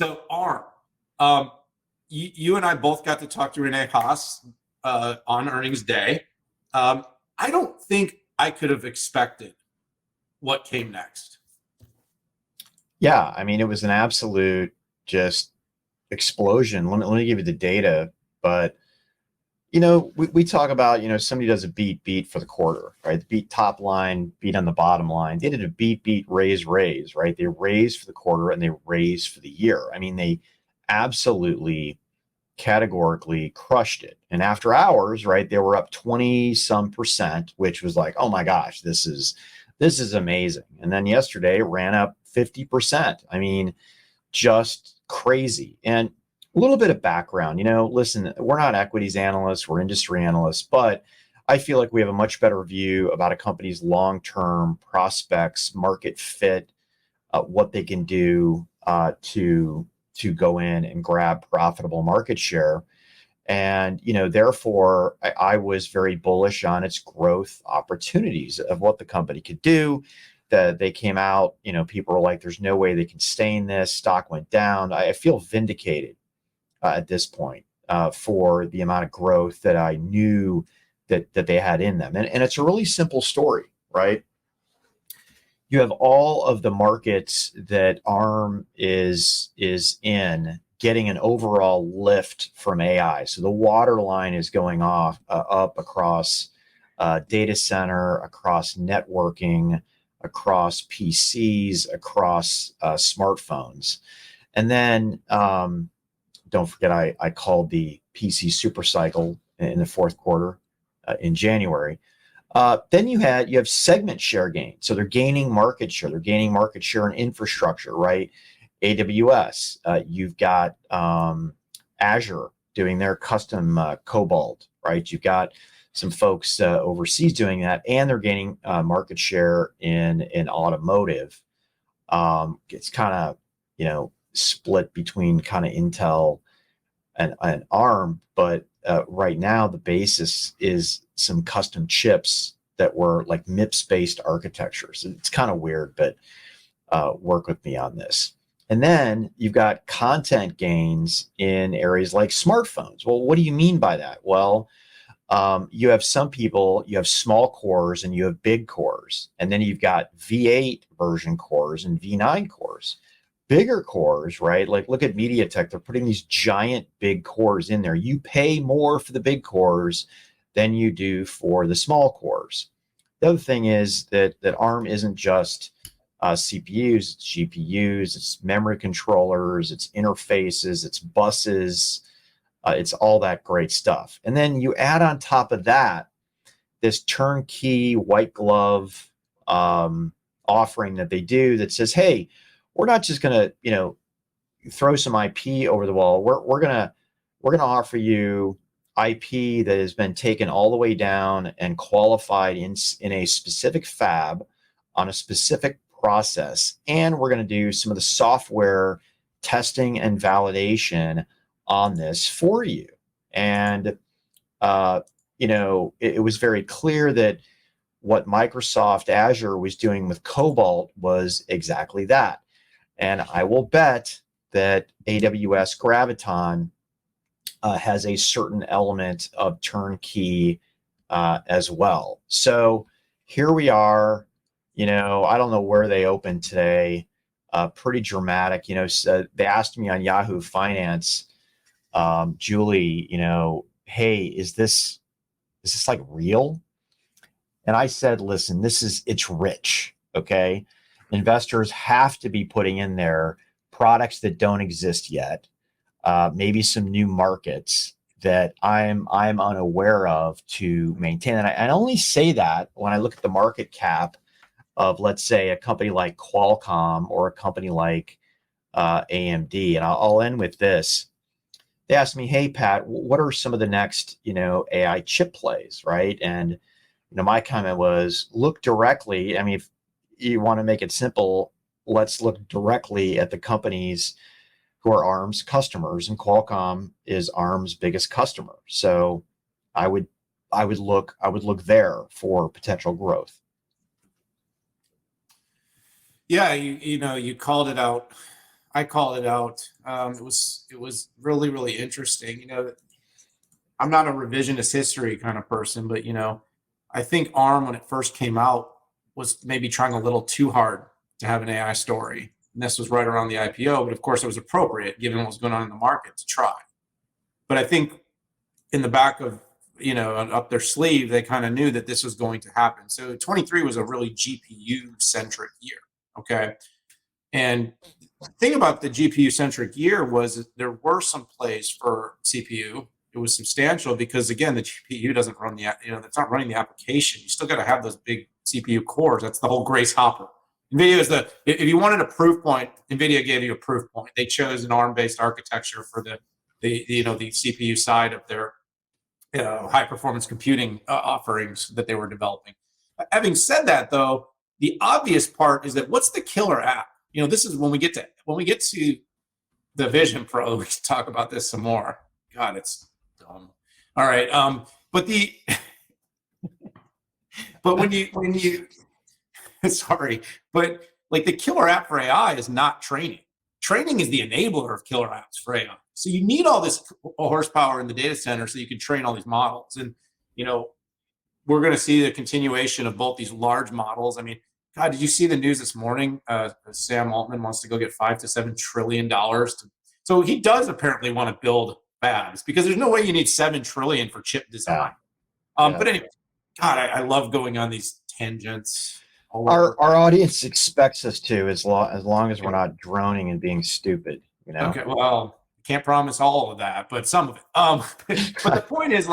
So ARM, um, you and I both got to talk to Renee Haas on earnings day. I don't think I could have expected what came next. Yeah, I mean, it was an absolute just explosion. Let me give you the data, but we talk about, somebody does a beat for the quarter, right? The beat top line, beat on the bottom line. They did a beat, raise, right? They raised for the quarter and they raised for the year. I mean, they absolutely categorically crushed it. And after hours, right, they were up 20 some percent, which was like, oh my gosh, this is amazing. And then yesterday it ran up 50%. I mean, just crazy. And a little bit of background, listen, we're not equities analysts, we're industry analysts, but I feel like we have a much better view about a company's long-term prospects, market fit, what they can do to go in and grab profitable market share. And, therefore, I was very bullish on its growth opportunities of what the company could do. That they came out, people were like, there's no way they can stay in this. Stock went down. I feel vindicated at this point for the amount of growth that I knew that they had in them. And it's a really simple story, right? You have all of the markets that ARM is in getting an overall lift from AI. So the water line is going up across data center, across networking, across PCs, across smartphones. And then don't forget, I called the PC super cycle in the fourth quarter in January. Then you have segment share gain. So they're gaining market share. They're gaining market share in infrastructure, right? AWS. You've got Azure doing their custom Cobalt, right? You've got some folks overseas doing that, and they're gaining market share in automotive. It's kind of, split between kind of Intel and ARM, but right now the basis is some custom chips that were like MIPS-based architectures. It's kind of weird, but work with me on this. And then you've got content gains in areas like smartphones. Well, what do you mean by that? Well, you have some people, you have small cores and you have big cores. And then you've got V8 version cores and V9 cores. Bigger cores, right? Like look at MediaTek, they're putting these giant big cores in there. You pay more for the big cores than you do for the small cores. The other thing is that ARM isn't just CPUs, it's GPUs, it's memory controllers, it's interfaces, it's buses, it's all that great stuff. And then you add on top of that this turnkey white glove offering that they do that says, hey, we're not just going to, throw some IP over the wall. We're going to offer you IP that has been taken all the way down and qualified in a specific fab on a specific process. And we're going to do some of the software testing and validation on this for you. And, it was very clear that what Microsoft Azure was doing with Cobalt was exactly that. And I will bet that AWS Graviton has a certain element of turnkey as well. So here we are, I don't know where they opened today, pretty dramatic. So they asked me on Yahoo Finance, Julie, hey, is this like real? And I said, listen, it's rich, okay? Investors have to be putting in there products that don't exist yet, maybe some new markets that I'm unaware of to maintain. And I only say that when I look at the market cap of, let's say, a company like Qualcomm or a company like AMD. And I'll end with this. They asked me, hey, Pat, what are some of the next, AI chip plays, right? And, my comment was look directly. I mean, if you want to make it simple, let's look directly at the companies who are ARM's customers, and Qualcomm is ARM's biggest customer. So I would look there for potential growth. Yeah, you called it out I called it out. It was really, really interesting. I'm not a revisionist history kind of person, but I think ARM when it first came out was maybe trying a little too hard to have an AI story. And this was right around the IPO, but of course it was appropriate given what was going on in the market to try. But I think in the back of up their sleeve, they kind of knew that this was going to happen. So 23 was a really GPU centric year. Okay. And the thing about the GPU centric year was there were some plays for CPU. It was substantial because again, the GPU doesn't run it's not running the application. You still got to have those big CPU cores. That's the whole Grace Hopper. NVIDIA is if you wanted a proof point, NVIDIA gave you a proof point. They chose an ARM-based architecture for the CPU side of their high performance computing offerings that they were developing. Having said that, though, the obvious part is that what's the killer app? This is when we get to the Vision Pro. We can talk about this some more. God, it's dumb. All right, but when you sorry, but like the killer app for AI is not training. Training is the enabler of killer apps for AI. So you need all this horsepower in the data center so you can train all these models. And, we're going to see the continuation of both these large models. I mean, God, did you see the news this morning? Sam Altman wants to go get $5 to $7 trillion. So he does apparently want to build fabs because there's no way you need $7 trillion for chip design. But anyway, God, I love going on these tangents. Our audience expects us to, as long as we're not droning and being stupid. Okay, well, can't promise all of that, but some of it. But the point is,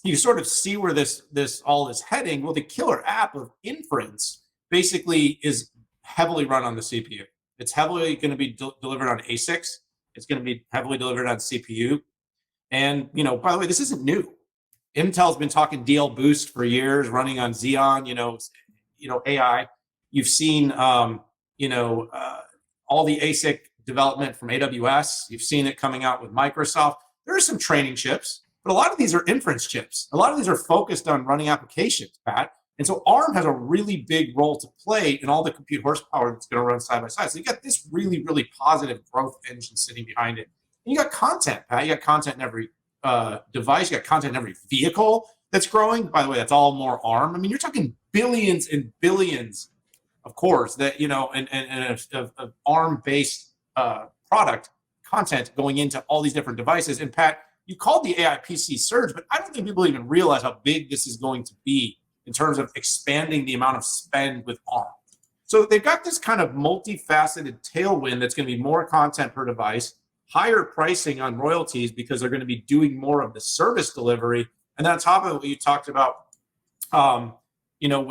you sort of see where this all is heading. Well, the killer app of inference basically is heavily run on the CPU. It's heavily going to be delivered on ASICs. It's going to be heavily delivered on CPU. And by the way, this isn't new. Intel's been talking DL Boost for years, running on Xeon. AI. You've seen all the ASIC development from AWS. You've seen it coming out with Microsoft. There are some training chips, but a lot of these are inference chips. A lot of these are focused on running applications, Pat. And so ARM has a really big role to play in all the compute horsepower that's going to run side by side. So you got this really, really positive growth engine sitting behind it. And you got content, Pat. You got content in every device. You got content in every vehicle that's growing. By the way, that's all more ARM. I mean, you're talking billions and billions of cores that, of ARM-based product content going into all these different devices. And Pat, you called the AI PC surge, but I don't think people even realize how big this is going to be in terms of expanding the amount of spend with ARM. So they've got this kind of multifaceted tailwind that's going to be more content per device, higher pricing on royalties because they're going to be doing more of the service delivery. And then on top of it, what you talked about,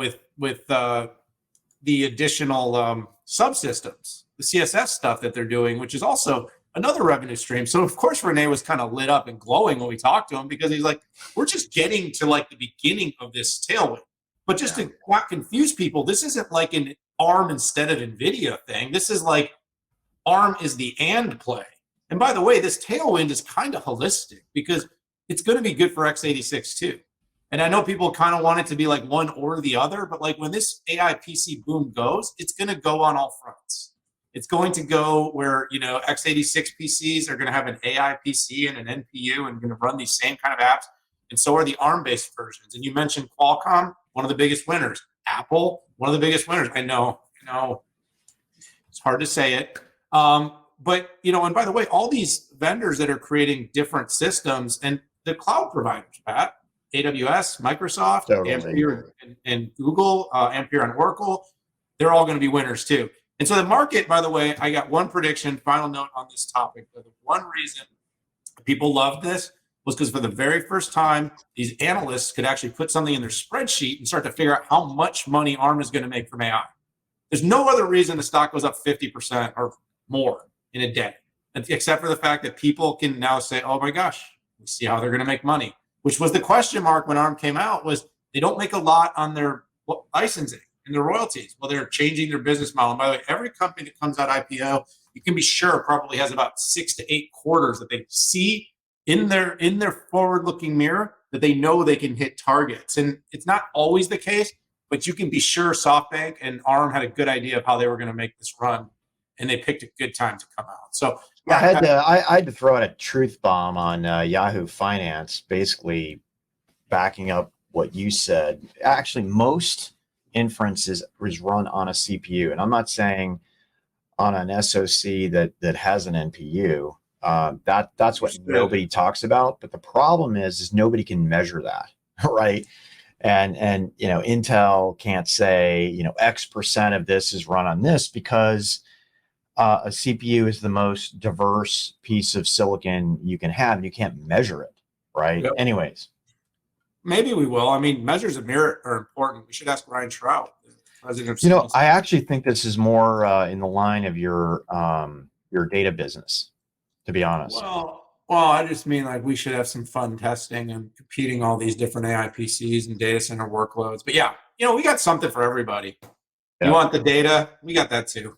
with the additional subsystems, the CSS stuff that they're doing, which is also another revenue stream. So of course, Renee was kind of lit up and glowing when we talked to him because he's like, we're just getting to like the beginning of this tailwind. But just to not confuse people, this isn't like an ARM instead of NVIDIA thing. This is like ARM is the and play. And by the way, this tailwind is kind of holistic because it's going to be good for x86 too. And I know people kind of want it to be like one or the other, but like when this AI PC boom goes, it's going to go on all fronts. It's going to go where, x86 PCs are going to have an AI PC and an NPU and going to run these same kind of apps. And so are the ARM-based versions. And you mentioned Qualcomm, one of the biggest winners. Apple, one of the biggest winners. I know, it's hard to say it. But, and by the way, all these vendors that are creating different systems and the cloud providers, Pat, AWS, Microsoft, totally. Ampere and Google, Ampere and Oracle, they're all going to be winners too. And so the market, by the way, I got one prediction, final note on this topic. The one reason people loved this was because for the very first time, these analysts could actually put something in their spreadsheet and start to figure out how much money ARM is going to make from AI. There's no other reason the stock goes up 50% or more in a day, except for the fact that people can now say, oh my gosh, we see how they're going to make money, which was the question mark when ARM came out was they don't make a lot on their licensing and their royalties. Well, they're changing their business model. And by the way, every company that comes out IPO, you can be sure probably has about 6 to 8 quarters that they see in their forward-looking mirror that they know they can hit targets. And it's not always the case, but you can be sure SoftBank and ARM had a good idea of how they were going to make this run. and they picked a good time to come out. So Yeah, I had to throw out a truth bomb on Yahoo Finance, basically backing up what you said. Actually, most inference is run on a CPU, and I'm not saying on an SoC that has an NPU. That's what nobody talks about. But the problem is nobody can measure that, right? And Intel can't say X% of this is run on this because a CPU is the most diverse piece of silicon you can have, and you can't measure it, right? Yep. Anyways, maybe we will. I mean, measures of merit are important. We should ask Ryan Shrout, the president of I actually think this is more in the line of your data business, to be honest. Well, I just mean like we should have some fun testing and competing all these different AI PCs and data center workloads. But yeah, we got something for everybody. Yeah. You want the data? We got that too.